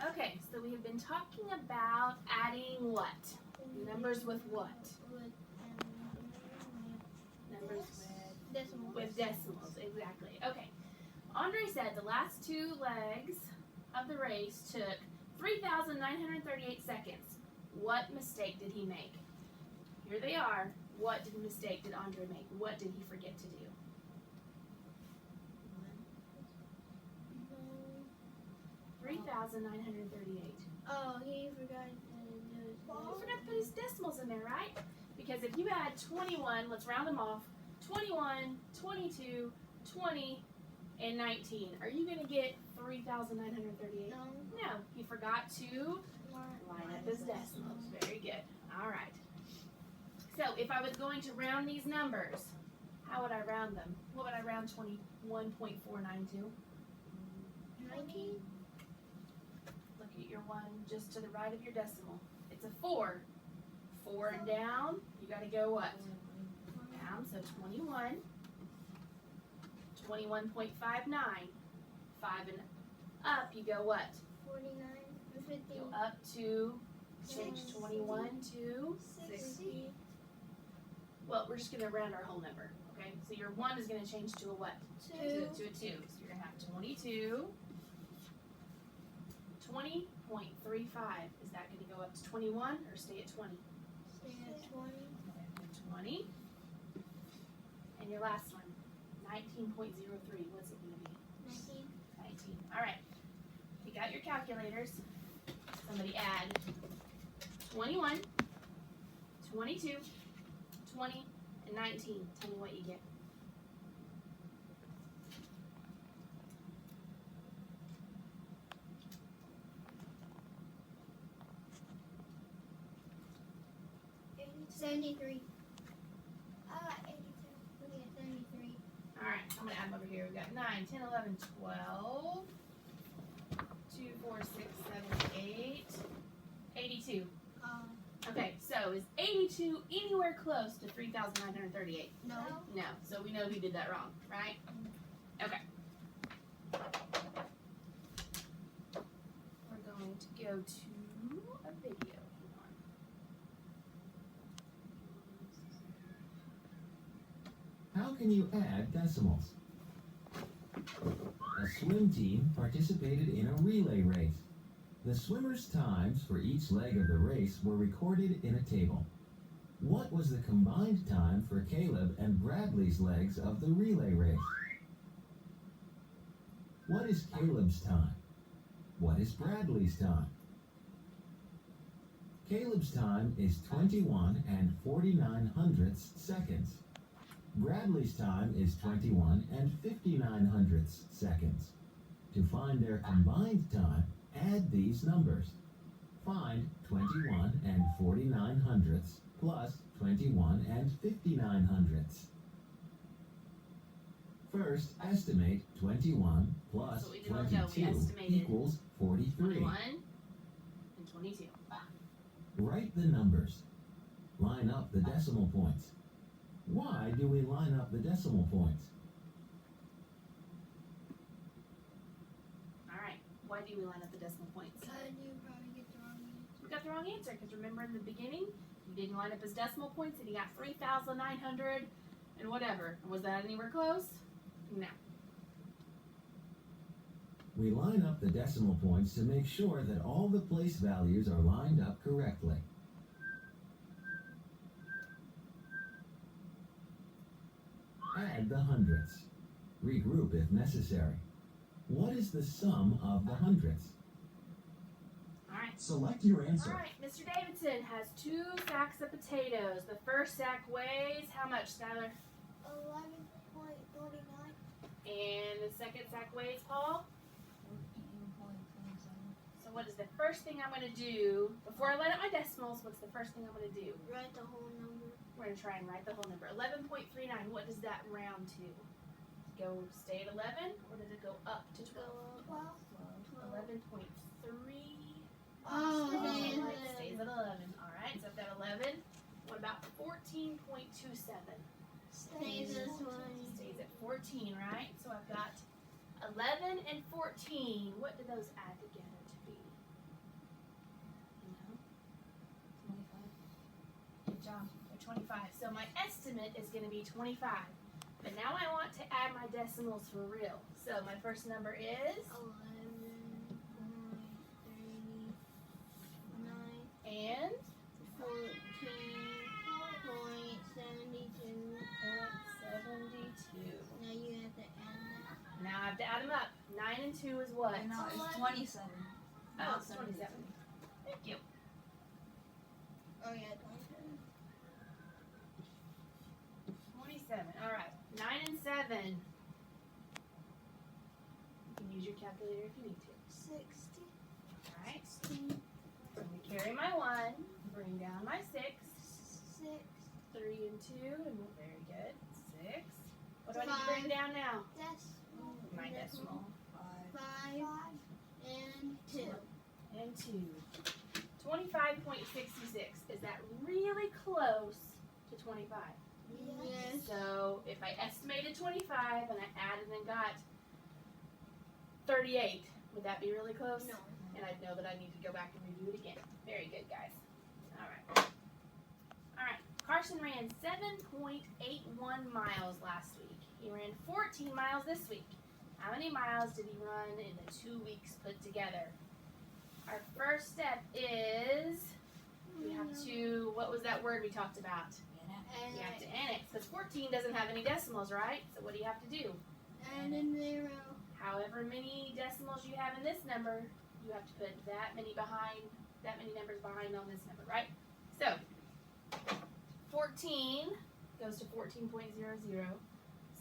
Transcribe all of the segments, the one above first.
Okay, so we have been talking about adding what? Numbers with what? Numbers with decimals, exactly. Okay. Andre said the last two legs of the race took 3,938 seconds. What mistake did he make? Here they are. What mistake did Andre make? What did he forget to do? 3,938. Oh, he forgot to do his He forgot to put his decimals in there, right? Because if you add 21, let's round them off, 21, 22, 20, and 19, are you going to get 3,938? No. No, he forgot to line up his decimals. Very good. All right. So if I was going to round these numbers, how would I round them? What would I round 21.49 to? 19. Look at your one just to the right of your decimal. It's a 4. 4 and down, you got to go what? Down, so 21. 21.59. 5 and up, you go what? 49 or 50. Go up to, change 21 to 60. Well, we're just going to round our whole number, okay? So your 1 is going to change to a what? 2. To a 2. So you're going to have 22. 20.35. Is that going to go up to 21 or stay at 20? Stay at 20. 20. And your last one, 19.03. What's it going to be? 19. 19. All right. You got your calculators. Somebody add 21, 22, 20, and 19. Tell me what you get. $73. 82. Looking at 73. All right, I'm going to add them over here. We've got 9, 10, 11, 12, 2, 4, 6, 7, 8, 82. Okay, so is 82 anywhere close to 3,938? No. No, so we know who did that wrong, right? Okay. We're going to go to a video. How can you add decimals? A swim team participated in a relay race. The swimmers' times for each leg of the race were recorded in a table. What was the combined time for Caleb and Bradley's legs of the relay race? What is Caleb's time? What is Bradley's time? Caleb's time is 21 and 49 hundredths seconds. Bradley's time is 21 and 59 hundredths seconds. To find their combined time, add these numbers. Find 21 and 49 hundredths plus 21 and 59 hundredths. First, estimate 21 plus So we did not know, we 22 estimated equals 43. 21 and 22. Write the numbers. Line up the decimal points. Why do we line up the decimal points? All right, why do we line up the decimal points? Because you probably get the wrong answer. We got the wrong answer because remember in the beginning, he didn't line up his decimal points and he got 3,900 and whatever. Was that anywhere close? No. We line up the decimal points to make sure that all the place values are lined up correctly. Add the hundredths. Regroup if necessary. What is the sum of the hundredths? All right. Select your answer. All right, Mr. Davidson has 2 sacks of potatoes. The first sack weighs how much, Skylar? 11.49. And the second sack weighs, Paul? 14.27. So what is the first thing I'm going to do, before I line up my decimals, what's the first thing I'm going to do? Write the whole number. We're going to try and write the whole number. 11.39, what does that round to? Go stay at 11, or does it go up to 12? 11.3. Oh, Stays man. stays at 11. All right, so I've got 11. What about 14.27? Stays at 20. Stays at 14, right? So I've got 11 and 14. What do those add together to be? 25. So my estimate is going to be 25. But now I want to add my decimals for real. So my first number is 11.39 and 14.72. 0.72. Now you have to add that. Now I have to add them up. 9 and 2 is what? No, it's 27. Oh, it's 27. Thank you. Oh yeah, 27. 27. All right. 9 and 7. You can use your calculator if you need to. 60. All right. So I'm going to carry my 1, bring down my 6, 6. 3 and 2, and very good. 6. What do I need to 5. bring down now? Decimal. My decimal. 5. 5. And 2. And 2. 25.66. Is that really close to 25? Yes. So if I estimated 25 and I added and got 38, would that be really close? No. And I'd know that I need to go back and redo it again. Very good, guys. All right. All right. Carson ran 7.81 miles last week. He ran 14 miles this week. How many miles did he run in the 2 weeks put together? Our first step is we have to, what was that word we talked about? You have to annex, because 14 doesn't have any decimals, right? So what do you have to do? And a 0. However many decimals you have in this number, you have to put that many numbers behind on this number, right? So 14 goes to 14.00,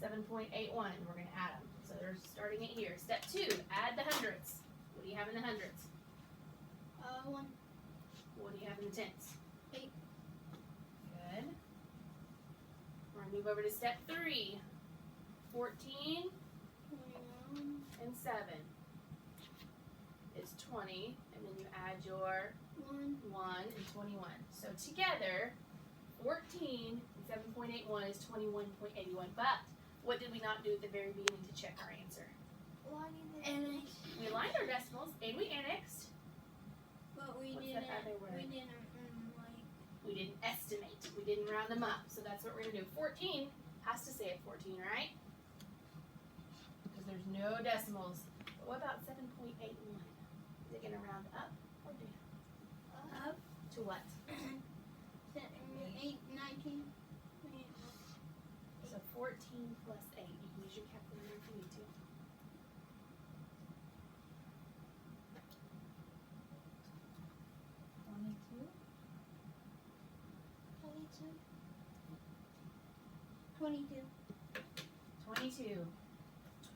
7.81, and we're going to add them. So they're starting it here. Step 2, add the hundredths. What do you have in the hundredths? 1. What do you have in the tenths? 8. Good. We're going to move over to step 3. 14 21. and 7 is 20, and then you add your 1. 1 and 21. So together, 14 and 7.81 is 21.81. But what did we not do at the very beginning to check our answer? Annex. We aligned our decimals and we annexed. But we What's didn't. that other word? We didn't We didn't estimate. We didn't round them up. So that's what we're going to do. 14 has to stay at 14, right? Because there's no decimals. But what about 7.81? Is it going to round up or down? Up. To what? 8, 19. So 14 plus 8. You can use your calculator if you need to. Twenty-two. 22.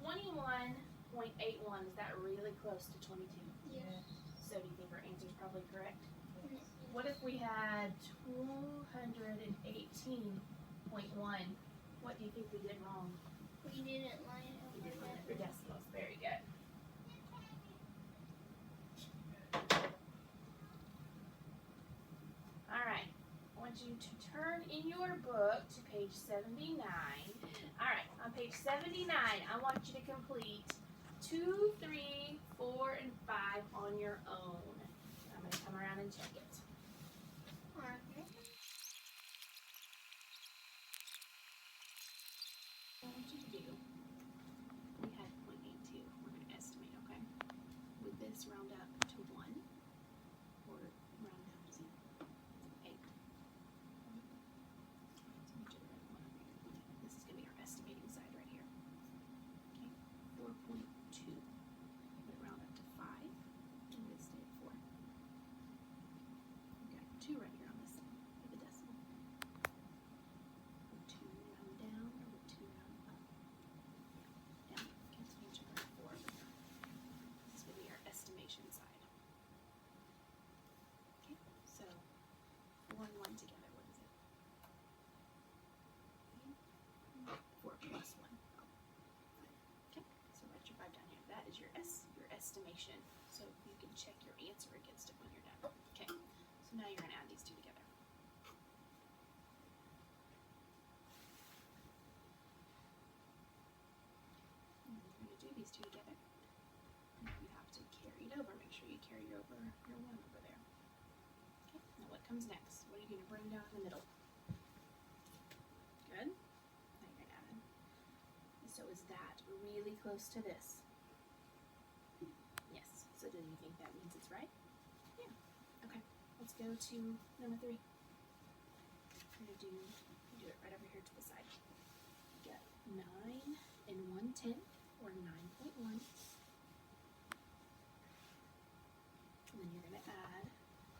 21.81. Is that really close to 22? Yes. So do you think our answer is probably correct? What if we had 218.1? What do you think we did wrong? We didn't line it up We like did line that. up your decimals. Very good. All right. I want you to turn in your book to page 79. All right. On page 79, I want you to complete 2, 3, 4, and 5 on your own. I'm going to come around and check it. Okay. What I want you to do, we had 0.82. We're going to estimate, okay? Would this round up to 1 or round down to 0? 8. So we do the right one over here. This is going to be our estimating side right here. Okay, 4.2. Would it round up to 5? Or would it stay at 4? We've got 2 right here on this side of the decimal. Would 2 round down or would 2 round up? Down. Okay, so we'll check our 4 over here. This is going to be our estimation side. Okay, so 4 and 1 together, what is it? 4 plus 1. Oh, 5. Okay, so write your 5 down here. That is your estimation. So you can check your answer against it when you're done. Okay, so now you're going to add these two together. And then you're going to do these two together. And you have to carry it over. Make sure you carry over your 1 over there. Okay, now what comes next? What are you going to bring down in the middle? is that really close to this? Yes. So do you think that means it's right? Yeah. Okay. Let's go to number 3. We're going to do it right over here to the side. You got 9 and 1/10, or 9.1. And then you're going to add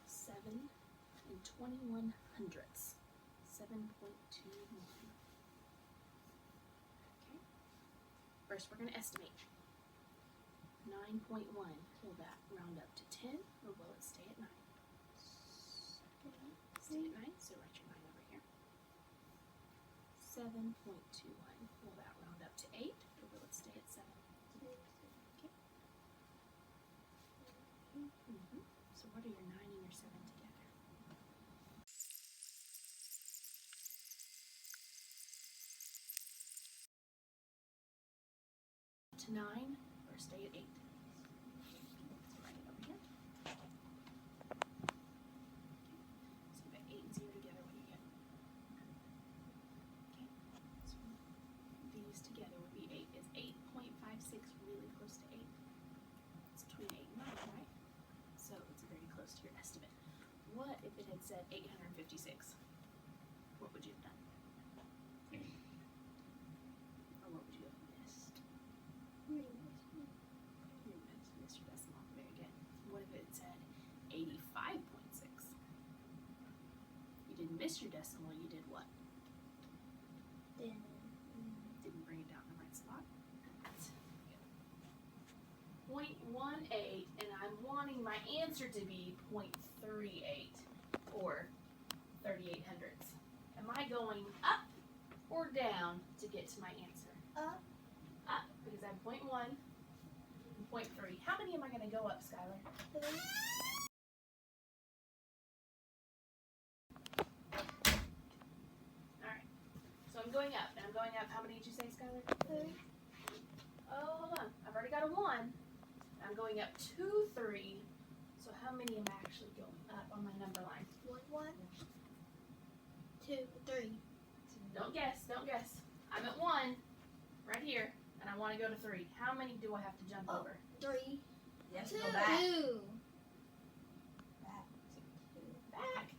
7 and 21 hundredths. 7.21. Okay. First, we're going to estimate. 9.1. Will that round up to 10, or will it stay at 9? Stay at 9, so write your 9 over here. 7.21. Will that round up to 8, or will it stay at 7? Okay. So what are your 9 and your 7 together? To 9, or stay at 8? So write it over here. So you got 8 and 0 together. What do you get? Okay. So these together would be 8. Is 8.56 really close to 8? It's between 8 and 9, right? So it's very close to your estimate. What if it had said 856? What would you have done? Or what would you have missed? You missed your decimal. Very good. What if it said 85.6? You didn't miss your decimal. You did what? Didn't bring it down in the right spot. 0.18, and I'm wanting my answer to be 0.38, or 38 hundredths. Am I going up or down to get to my answer? Up. Up, because I have 0.1 and 0.3. How many am I going to go up, Skylar? 3. Alright, so I'm going up, and I'm going up. How many did you say, Skylar? 3. Oh, hold on. I've already got a 1. I'm going up 2, 3. So how many am I actually going up on my number line? 1, 2, 3. Don't guess, don't guess. I'm at 1, right here, and I want to go to 3. How many do I have to jump over? 3. You have to 2. go back. 2. Back.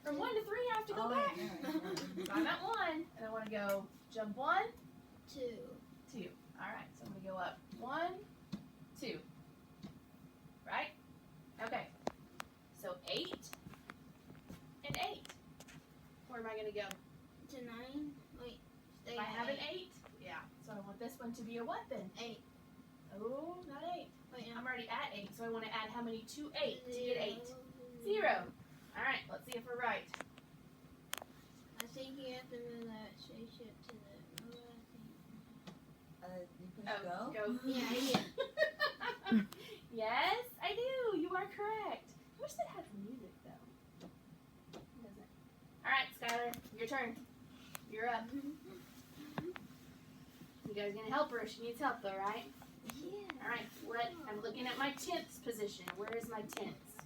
From 1 to 3, I have to go back. So I'm at 1, and I want to go jump 1, 2. 2. Alright, so I'm going to go up 1, 2. Right? Okay. So 8 and 8. Where am I going to go? To 9. Wait. Stay If I at have an 8. 8, yeah. So I want this one to be a what then? 8. Oh, not 8. Wait, no. I'm already at 8, so I want to add how many to 8 to get 8? 0. Alright, let's see if we're right. I think you have to move that spaceship to the. You push go? Go. Yeah, Yes, I do. You are correct. I wish that had music though. It doesn't. Alright, Skylar, your turn. You're up. You guys gonna help her if she needs help though, right? Yeah. Alright, I'm looking at my tenths position. Where is my tenths?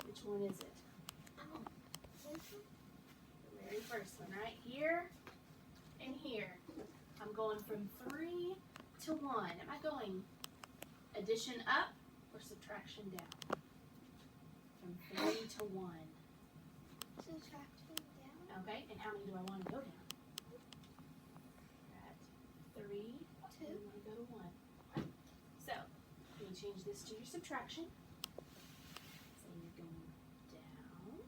Which one is it? The very first one, right? Here and here. I'm going from 3 to 1. Am I going addition up or subtraction down? From 3 to 1. Subtraction down. Okay, and how many do I want to go down? At 3, 2. and we want to go to 1. So, can you change this to your subtraction? So you're going down.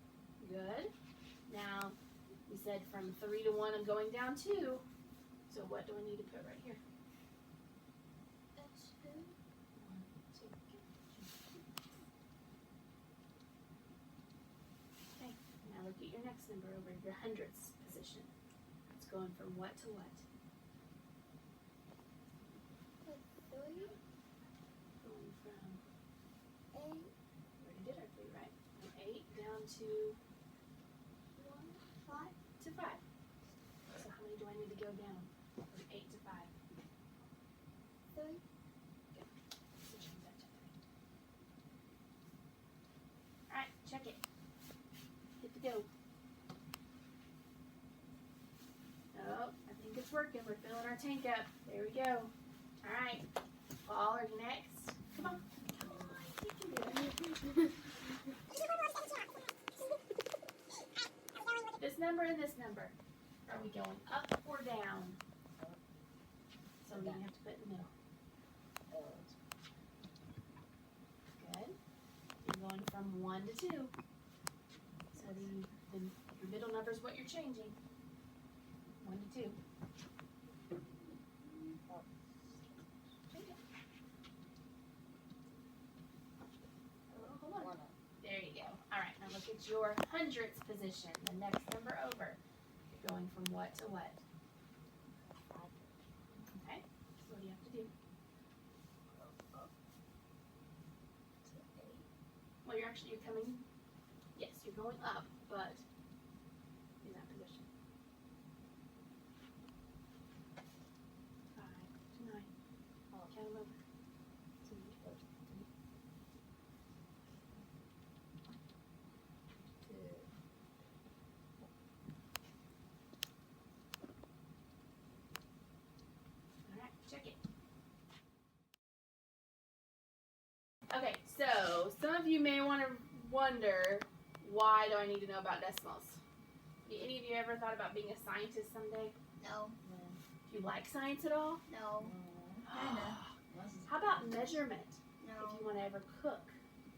Good. Now, we said from 3 to 1, I'm going down 2. So what do I need to put right here? That's 2. 1, 2. Okay, now look at your next number over your hundredths position. It's going from what to what? 3. Going from 8. we already did our 3, right? From 8 down to 1. 5. 5. So how many do I need to go down from 8 to 5? 3. So change that to 3. Alright, check it. Hit the go. Oh, I think it's working. We're feeling our our tank up. There we go. Alright. Paul, are you next? Come on. Come on. You can do it. This number and this number. Are we going up or down? So you have to put in the middle. Good. You're going from 1 to 2. So your middle number is what you're changing. 1 to 2. Change it. Oh, hold on. There you go. All right, now look at your hundredths position, the next number over. You're going from what to what? Okay, so what do you have to do? Well, you're coming, yes, you're going up, but in that position. 5 to 9. Count them over. Alright, check it. Okay, so some of you may want to wonder, why do I need to know about decimals? Any of you ever thought about being a scientist someday? No. Do you like science at all? No. Kinda. How about measurement? No. If you want to ever cook.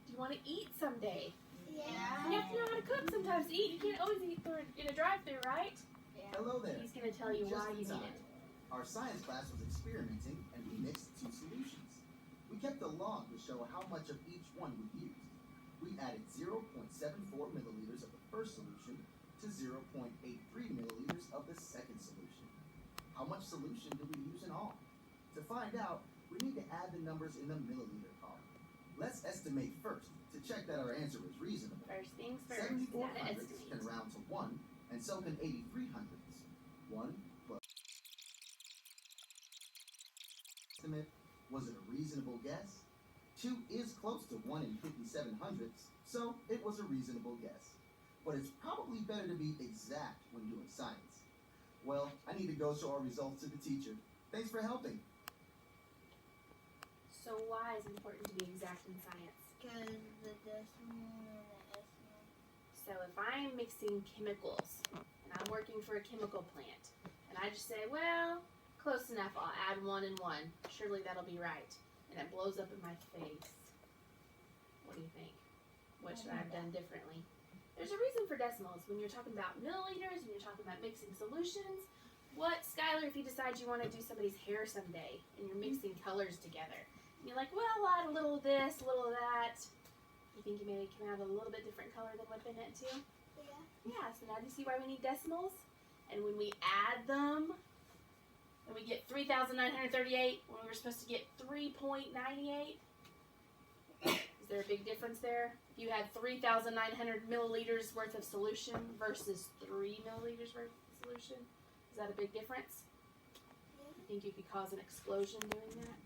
Do you want to eat someday? Yeah. You have to know how to cook sometimes to eat. You can't always eat in a drive-thru, right? Hello there. He's going to tell you why you Just in need time. it. Our science class was experimenting and we mixed 2 solutions. We kept a log to show how much of each one we used. We added 0.74 milliliters of the first solution to 0.83 milliliters of the second solution. How much solution do we use in all? To find out, we need to add the numbers in the milliliter column. Let's estimate first to check that our answer is reasonable. First things first. 74 Gotta hundredths estimate. can round to 1, and so can 83 hundredths. 1 plus. Estimate, was it a reasonable guess? 2 is close to 1 and 57 hundredths, so it was a reasonable guess. But it's probably better to be exact when doing science. Well, I need to go show our results to the teacher. Thanks for helping. So why is it important to be exact in science? Because the decimal and the estimate. So if I'm mixing chemicals, and I'm working for a chemical plant, and I just say, well, close enough, I'll add 1 and 1. Surely that'll be right. And it blows up in my face. What do you think? What should I have done differently? There's a reason for decimals. When you're talking about milliliters, when you're talking about mixing solutions, what, Skylar, if you decide you want to do somebody's hair someday, and you're mixing colors together, and you're like, well, I'll add a little of this, a little of that. You think you maybe come out a little bit different color than what they meant to? Yeah. Yeah, so now do you see why we need decimals? And when we add them, and we get 3,938 when we were supposed to get 3.98, is there a big difference there? If you had 3,900 milliliters worth of solution versus 3 milliliters worth of solution, is that a big difference? You think you could cause an explosion doing that?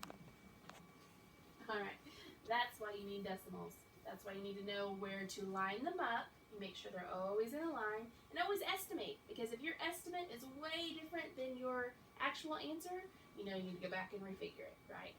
Alright, that's why you need decimals. That's why you need to know where to line them up. You make sure they're always in a line. And always estimate, because if your estimate is way different than your actual answer, you know you need to go back and refigure it, right?